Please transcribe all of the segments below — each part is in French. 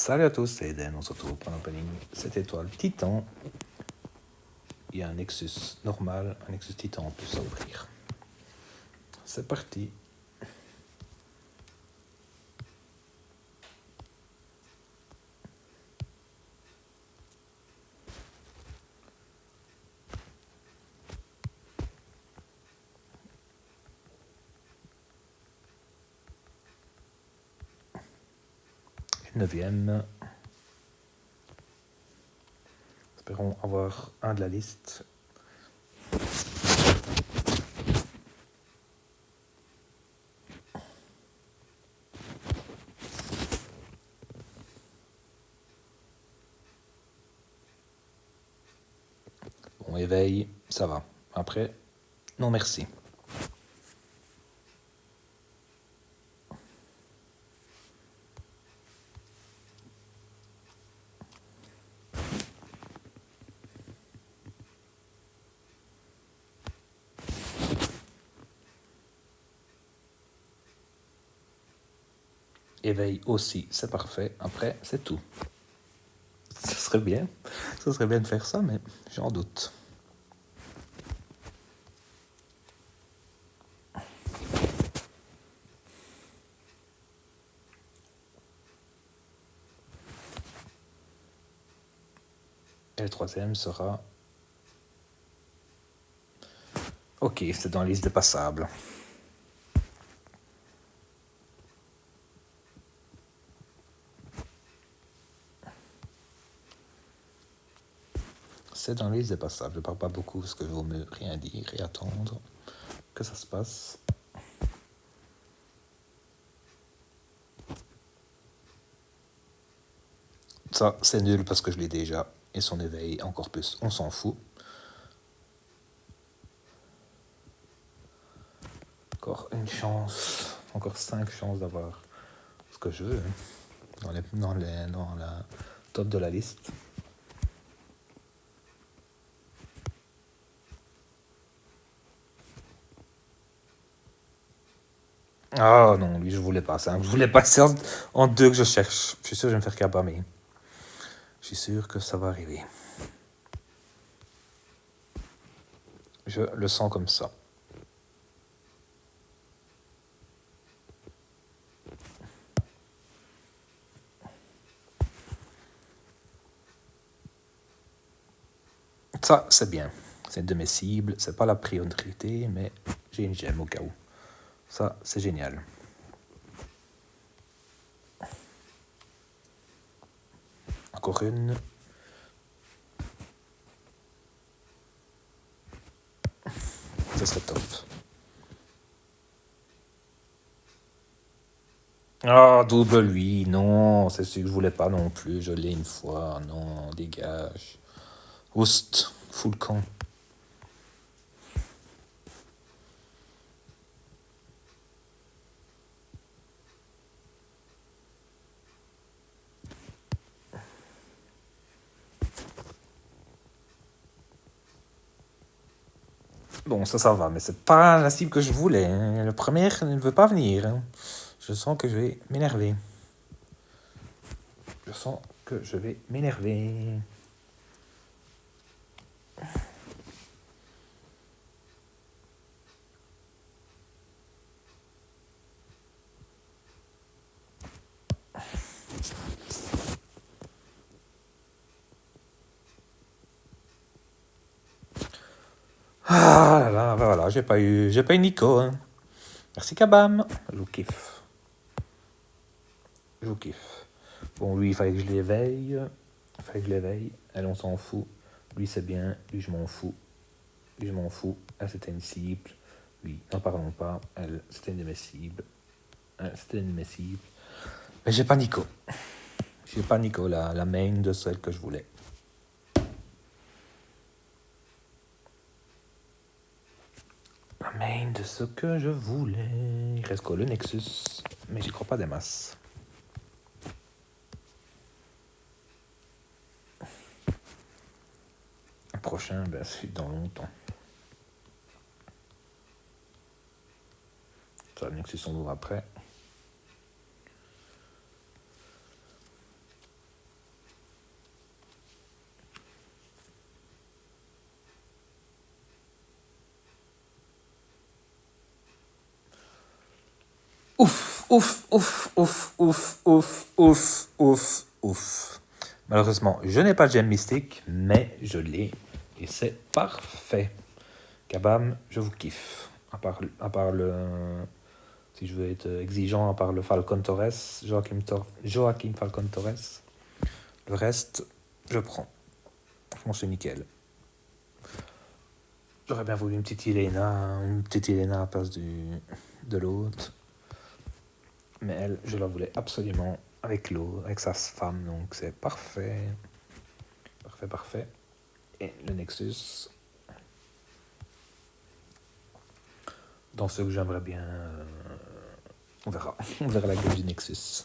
Salut à tous, c'est Eden, on se retrouve pour un opening 7 étoiles Titan. Il y a un Nexus normal, un Nexus Titan en plus à ouvrir. C'est parti. Et 9e. Espérons avoir un de la liste. Bon, éveil, ça va. Après, non merci. Éveil aussi, c'est parfait. Après, c'est tout. Ce serait bien de faire ça, mais j'en doute. Et le troisième sera... Ok, c'est dans la liste des passables. C'est dans la liste des passables. Je ne parle pas beaucoup parce que je vaut mieux rien dire et attendre que ça se passe. Ça, c'est nul parce que je l'ai déjà. Et son éveil, encore plus, on s'en fout. Encore une chance, encore 5 chances d'avoir ce que je veux dans la top de la liste. Ah non, lui je voulais pas ça. Je voulais passer en 2 que je cherche. Je suis sûr que je vais me faire cabamer. Je suis sûr que ça va arriver. Je le sens comme ça. Ça, c'est bien. C'est une de mes cibles. C'est pas la priorité, mais j'ai une gemme au cas où. Ça, c'est génial. Encore une. Ça serait top. Ah, double lui, non, c'est celui que je voulais pas non plus, je l'ai une fois, non, dégage. Oust, full camp. Bon, ça va, mais c'est pas la cible que je voulais. Hein. Le premier ne veut pas venir. Hein. Je sens que je vais m'énerver. Je sens que je vais m'énerver. Ah là là, voilà, j'ai pas eu Nico. Hein. Merci Kabam. Je vous kiffe. Je vous kiffe. Bon, lui, il fallait que je l'éveille. Elle, on s'en fout. Lui, c'est bien. Lui, je m'en fous. Lui, je m'en fous. Elle, c'était une cible. Lui, n'en parlons pas. Elle, c'était une de mes cibles. C'était une de mes cibles. Mais j'ai pas Nico. J'ai pas Nico, la main de celle que je voulais. La main de ce que je voulais. Il reste quoi? Le Nexus. Mais j'y crois pas des masses. Le prochain, ben, c'est dans longtemps. Ça, le Nexus, on l'ouvre après. Ouf, ouf, ouf, ouf, ouf, ouf, ouf, ouf, ouf. Malheureusement, je n'ai pas de gemme mystique, mais je l'ai. Et c'est parfait. Kabam, je vous kiffe. À part le... Si je veux être exigeant, à part le Falcon Torres, Joaquim Falcon Torres, le reste, je prends. Franchement, c'est nickel. J'aurais bien voulu une petite Elena à la place de l'autre. Mais elle, je la voulais absolument avec l'eau, avec sa femme, donc c'est parfait. Parfait, parfait. Et le Nexus. Dans ceux que j'aimerais bien... on verra. On verra la gueule du Nexus.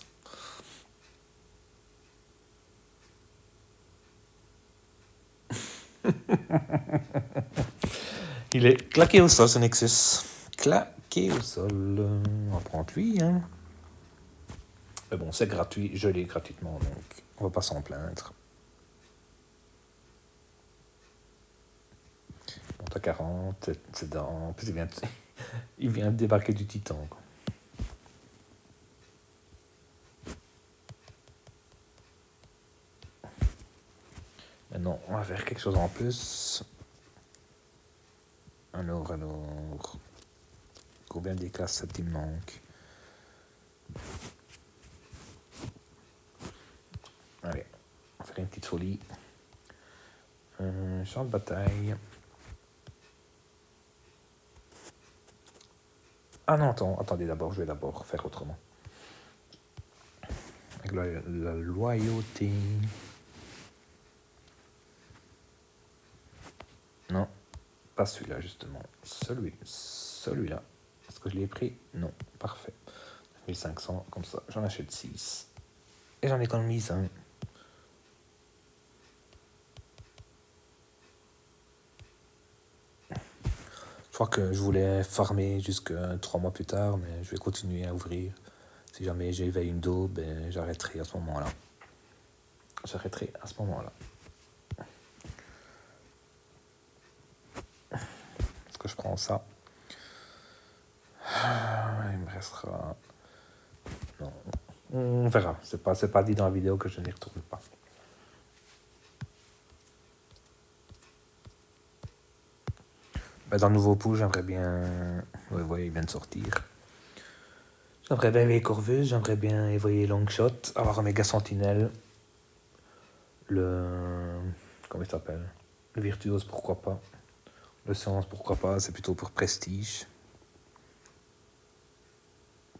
Il est claqué au sol, ce Nexus. Claqué au sol. On va prendre lui, hein. Mais bon, c'est gratuit. Je l'ai gratuitement, donc on va pas s'en plaindre. Monte à 40, c'est dans... En plus, il vient de débarquer du Titan, quoi. Maintenant, on va faire quelque chose en plus. Alors. Combien des classes ça me manque? Allez, on va faire une petite folie. Champ de bataille. Ah non, attendez d'abord, je vais d'abord faire autrement. Avec la loyauté. Non, pas celui-là justement. Celui-là. Est-ce que je l'ai pris? Non, parfait. 1500, comme ça, j'en achète 6. Et j'en économise un. Je crois que je voulais farmer jusqu'à 3 mois plus tard, mais je vais continuer à ouvrir. Si jamais j'éveille une daube, ben, j'arrêterai à ce moment-là. Est-ce que je prends ça? Il me restera... Non. On verra. C'est pas dit dans la vidéo que je n'y retourne pas. Dans le nouveau pouls, j'aimerais bien... Vous voyez, il vient de sortir. J'aimerais bien éveiller Corvus, j'aimerais bien éveiller Longshot, avoir un méga sentinelle. Comment il s'appelle? Le virtuose, pourquoi pas. Le sens, pourquoi pas. C'est plutôt pour prestige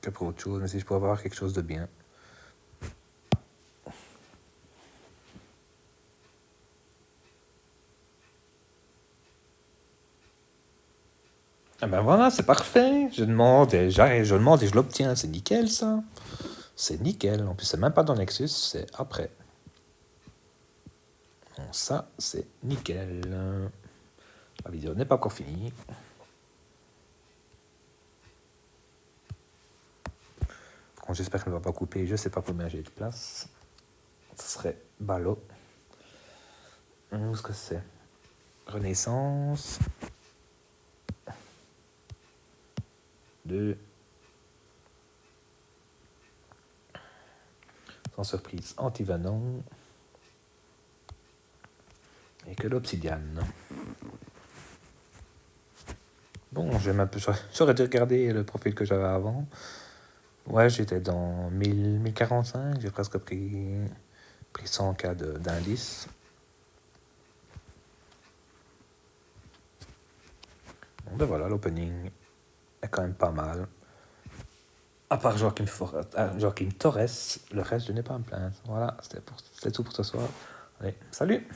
que pour autre chose. Mais si je peux avoir quelque chose de bien. Ah ben voilà, c'est parfait. Je demande et je l'obtiens. C'est nickel, ça. C'est nickel. En plus, c'est même pas dans Nexus, c'est après. Bon, ça, c'est nickel. La vidéo n'est pas encore finie. Bon, j'espère qu'elle ne va pas couper. Je sais pas combien j'ai de place. Ce serait ballot. Où est-ce que c'est? Renaissance. 2. Sans surprise, antivenom. Et que l'obsidiane. Bon, j'aurais dû regarder le profil que j'avais avant. Ouais, j'étais dans 1045. J'ai presque pris 100K d'indice. Bon, ben voilà, l'opening est quand même pas mal. À part Joaquim Torres, le reste, je n'ai pas à me plaindre. Voilà, c'était tout pour ce soir. Allez, salut!